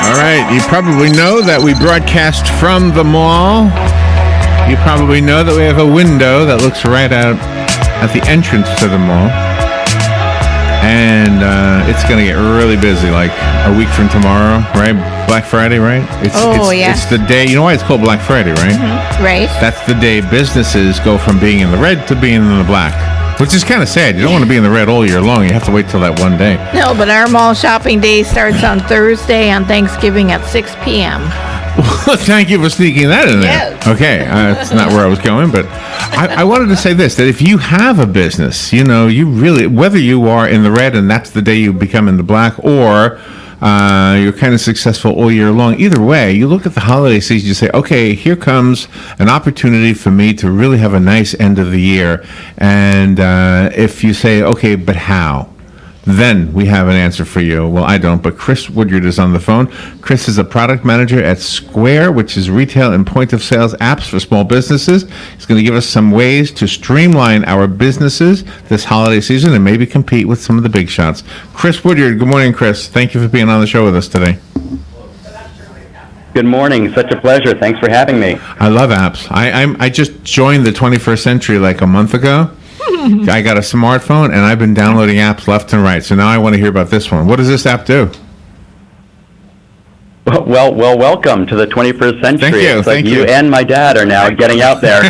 All right, you probably know that we broadcast from the mall. You probably know that we have a window that looks right out at the entrance to the mall. And it's going to get really busy, like a week from tomorrow, right? Black Friday, right? It's the day. You know why it's called Black Friday, right? Mm-hmm. Right. That's the day businesses go from being in the red to being in the black, which is kind of sad. You don't want to be in the red all year long. You have to wait till that one day. No, but our mall shopping day starts on Thursday on Thanksgiving at 6 p.m. Well, thank you for sneaking that in there. Yes. Okay, that's not where I was going, but I wanted to say this, that if you have a business, you know, you really, whether you are in the red and that's the day you become in the black, or you're kind of successful all year long, either way, you look at the holiday season, you say, okay, here comes an opportunity for me to really have a nice end of the year. And if you say, okay, but how? Then we have an answer for you. Well, I don't, but Chris Woodyard is on the phone. Chris is a product manager at Square, which is retail and point-of-sales apps for small businesses. He's going to give us some ways to streamline our businesses this holiday season and maybe compete with some of the big shots. Chris Woodyard, good morning, Chris. Thank you for being on the show with us today. Good morning. Such a pleasure. Thanks for having me. I love apps. I just joined the 21st century like a month ago. I got a smartphone, and I've been downloading apps left and right. So now I want to hear about this one. What does this app do? Well, welcome to the 21st century. Thank you. It's like you and my dad are now getting out there.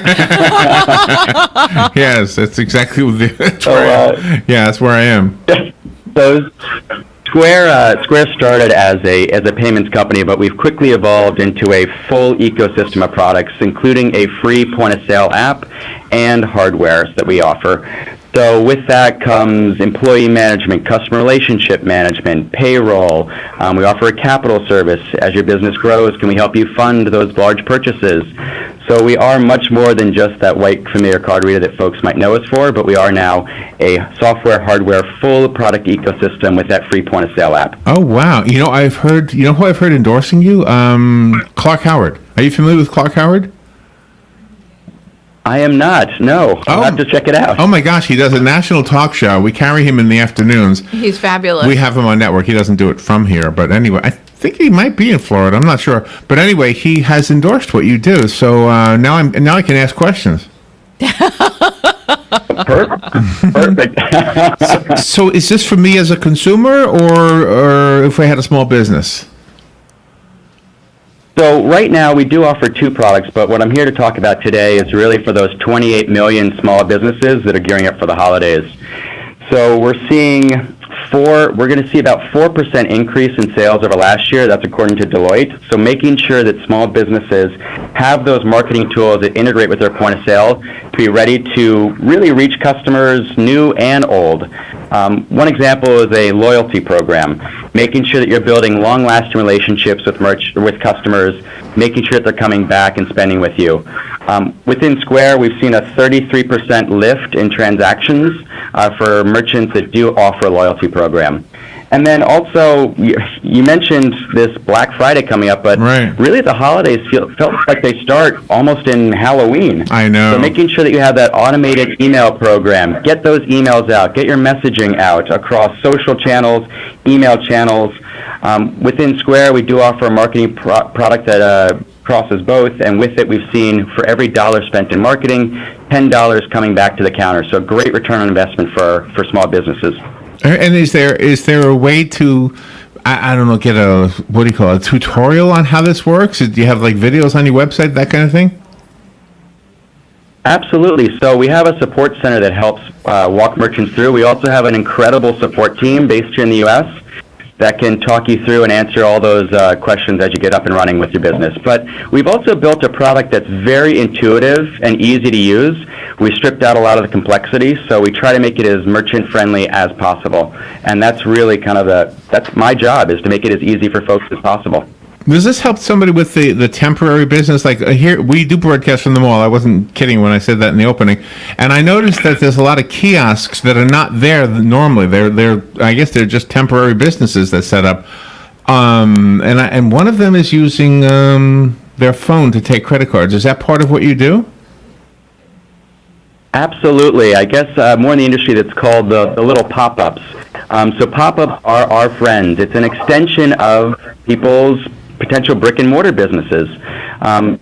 Yes, that's exactly that's where I am. So Square started as a payments company, but we've quickly evolved into a full ecosystem of products, including a free point-of-sale app and hardware that we offer. So with that comes employee management, customer relationship management, payroll. We offer a capital service. As your business grows, can we help you fund those large purchases? So we are much more than just that white familiar card reader that folks might know us for, but we are now a software, hardware, full product ecosystem with that free point-of-sale app. Oh, wow. You know who I've heard endorsing you? Clark Howard. Are you familiar with Clark Howard? I am not, no. I'll have to check it out. Oh my gosh, he does a national talk show. We carry him in the afternoons. He's fabulous. We have him on network. He doesn't do it from here, but anyway, I think he might be in Florida. I'm not sure. But anyway, he has endorsed what you do. So now I can ask questions. Perfect. So is this for me as a consumer or if I had a small business? So right now we do offer two products, but what I'm here to talk about today is really for those 28 million small businesses that are gearing up for the holidays. So we're going to see about 4% increase in sales over last year. That's according to Deloitte. So making sure that small businesses have those marketing tools that integrate with their point of sale to be ready to really reach customers, new and old. One example is a loyalty program, making sure that you're building long-lasting relationships with customers, making sure that they're coming back and spending with you. Within Square, we've seen a 33% lift in transactions for merchants that do offer a loyalty program. And then also, you mentioned this Black Friday coming up, but really the holidays felt like they start almost in Halloween. I know. So making sure that you have that automated email program, get those emails out, get your messaging out across social channels, email channels. Within Square, we do offer a marketing product that crosses both, and with it we've seen for every dollar spent in marketing, $10 coming back to the counter. So great return on investment for small businesses. And is there a way to, I don't know, get a tutorial on how this works? Do you have like videos on your website, that kind of thing? Absolutely. So we have a support center that helps walk merchants through. We also have an incredible support team based here in the U.S. that can talk you through and answer all those questions as you get up and running with your business. But we've also built a product that's very intuitive and easy to use. We stripped out a lot of the complexity, so we try to make it as merchant-friendly as possible. And that's really that's my job, is to make it as easy for folks as possible. Does this help somebody with the temporary business? Like here, we do broadcast from the mall. I wasn't kidding when I said that in the opening. And I noticed that there's a lot of kiosks that are not there normally. I guess they're just temporary businesses that set up. And one of them is using their phone to take credit cards. Is that part of what you do? Absolutely. I guess more in the industry that's called the little pop-ups. So pop-ups are our friends. It's an extension of people's potential brick-and-mortar businesses.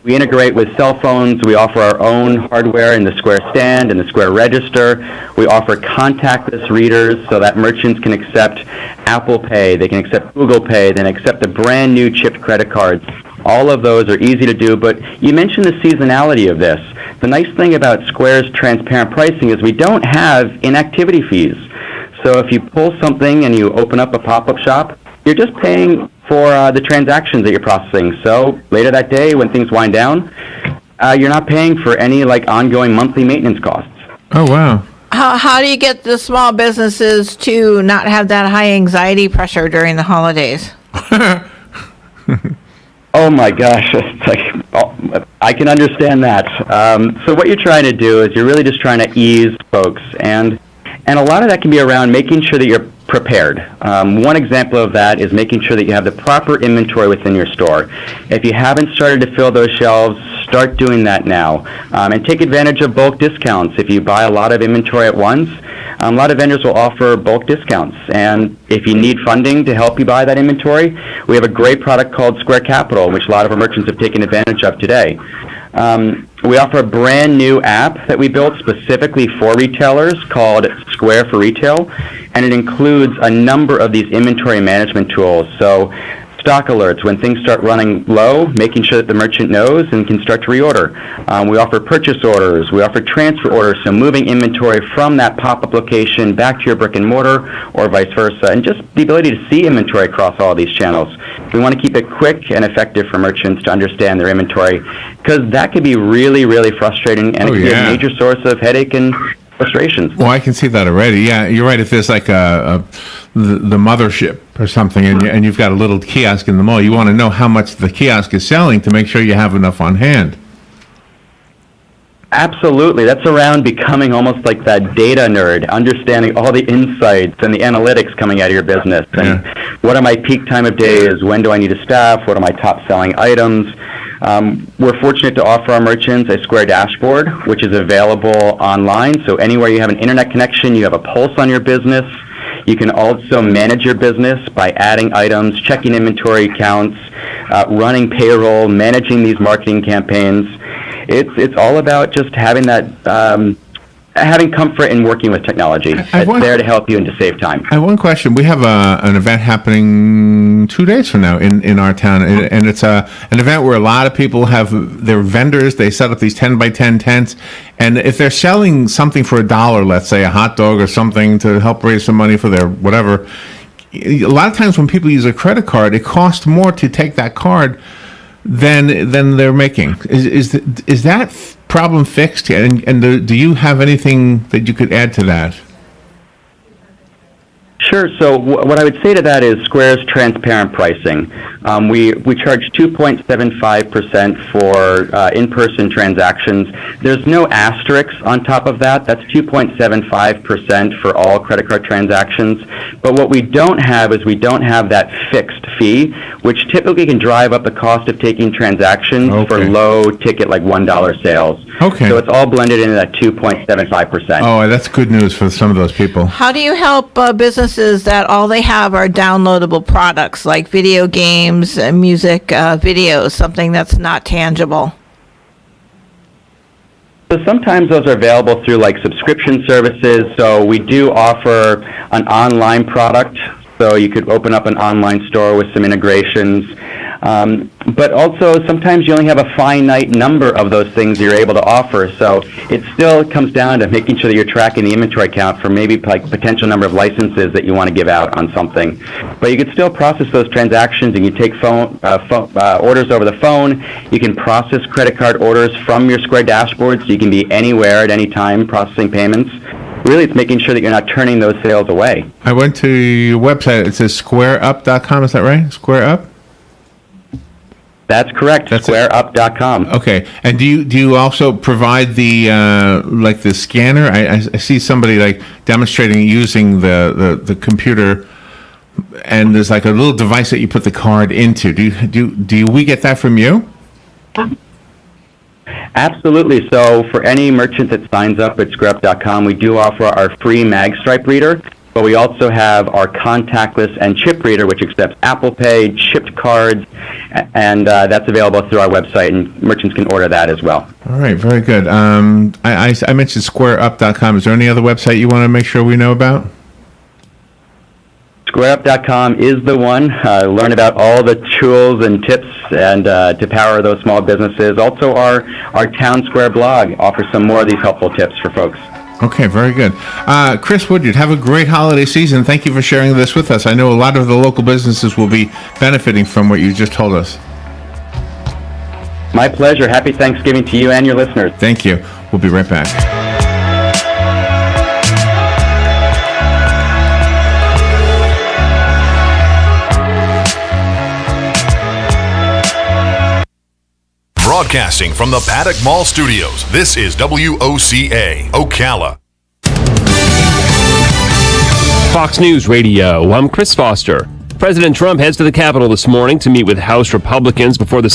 We integrate with cell phones. We offer our own hardware in the Square Stand and the Square Register. We offer contactless readers so that merchants can accept Apple Pay, they can accept Google Pay, they can accept the brand new chipped credit cards. All of those are easy to do, but you mentioned the seasonality of this. The nice thing about Square's transparent pricing is we don't have inactivity fees. So if you pull something and you open up a pop-up shop, you're just paying for the transactions that you're processing. So later that day, when things wind down, you're not paying for any ongoing monthly maintenance costs. Oh, wow. How do you get the small businesses to not have that high anxiety pressure during the holidays? Oh my gosh, I can understand that. So what you're trying to do is you're really just trying to ease folks, and a lot of that can be around making sure that you're prepared. One example of that is making sure that you have the proper inventory within your store. If you haven't started to fill those shelves, start doing that now. And take advantage of bulk discounts. If you buy a lot of inventory at once, a lot of vendors will offer bulk discounts. And if you need funding to help you buy that inventory, we have a great product called Square Capital, which a lot of our merchants have taken advantage of today. We offer a brand new app that we built specifically for retailers called Square for Retail, and it includes a number of these inventory management tools. So stock alerts when things start running low, making sure that the merchant knows and can start to reorder. We offer purchase orders. We offer transfer orders, so moving inventory from that pop-up location back to your brick and mortar or vice versa, and just the ability to see inventory across all of these channels. We want to keep it quick and effective for merchants to understand their inventory, because that could be really, really frustrating, and it can be a major source of headache and frustrations. Well, I can see that already. Yeah, you're right. If there's like the mothership or something, and you've got a little kiosk in the mall, you want to know how much the kiosk is selling to make sure you have enough on hand. Absolutely. That's around becoming almost like that data nerd, understanding all the insights and the analytics coming out of your business. And what are my peak time of days? When do I need to staff? What are my top selling items? We're fortunate to offer our merchants a Square dashboard, which is available online. So anywhere you have an internet connection, you have a pulse on your business. You can also manage your business by adding items, checking inventory counts, running payroll, managing these marketing campaigns. It's all about just having that, having comfort in working with technology. It's there to help you and to save time. I have one question. We have an event happening 2 days from now in our town, and it's an event where a lot of people have their vendors. They set up these 10 by 10 tents, and if they're selling something for $1, let's say a hot dog or something to help raise some money for their whatever, a lot of times when people use a credit card, it costs more to take that card than they're making. Is that problem fixed? And do you have anything that you could add to that? Sure. So what I would say to that is Square's transparent pricing. We charge 2.75% for in-person transactions. There's no asterisks on top of that. That's 2.75% for all credit card transactions. But what we don't have is we don't have that fixed fee, which typically can drive up the cost of taking transactions for low ticket, like $1 sales. Okay. So it's all blended into that 2.75%. Oh, that's good news for some of those people. How do you help businesses that all they have are downloadable products like video games, music, videos, something that's not tangible? So sometimes those are available through like subscription services. So we do offer an online product. So you could open up an online store with some integrations. But also sometimes you only have a finite number of those things you're able to offer. So it still comes down to making sure that you're tracking the inventory count for maybe like potential number of licenses that you want to give out on something. But you could still process those transactions, and you take orders over the phone. You can process credit card orders from your Square dashboard, so you can be anywhere at any time processing payments. Really, it's making sure that you're not turning those sales away. I went to your website. It says squareup.com. Is that right? SquareUp? That's correct. That's SquareUp.com. Okay. And do you also provide the like the scanner? I see somebody like demonstrating using the computer, and there's like a little device that you put the card into. Do we get that from you? Absolutely. So for any merchant that signs up at SquareUp.com, we do offer our free MagStripe reader. but we also have our contactless and chip reader, which accepts Apple Pay, chipped cards, and that's available through our website, and merchants can order that as well. All right, very good. I mentioned squareup.com. Is there any other website you want to make sure we know about? SquareUp.com is the one. Learn about all the tools and tips and to power those small businesses. Also, our Town Square blog offers some more of these helpful tips for folks. Okay, very good. Chris Woodyard, have a great holiday season. Thank you for sharing this with us. I know a lot of the local businesses will be benefiting from what you just told us. My pleasure. Happy Thanksgiving to you and your listeners. Thank you. We'll be right back. Broadcasting from the Paddock Mall Studios, this is WOCA, Ocala. Fox News Radio, I'm Chris Foster. President Trump heads to the Capitol this morning to meet with House Republicans before the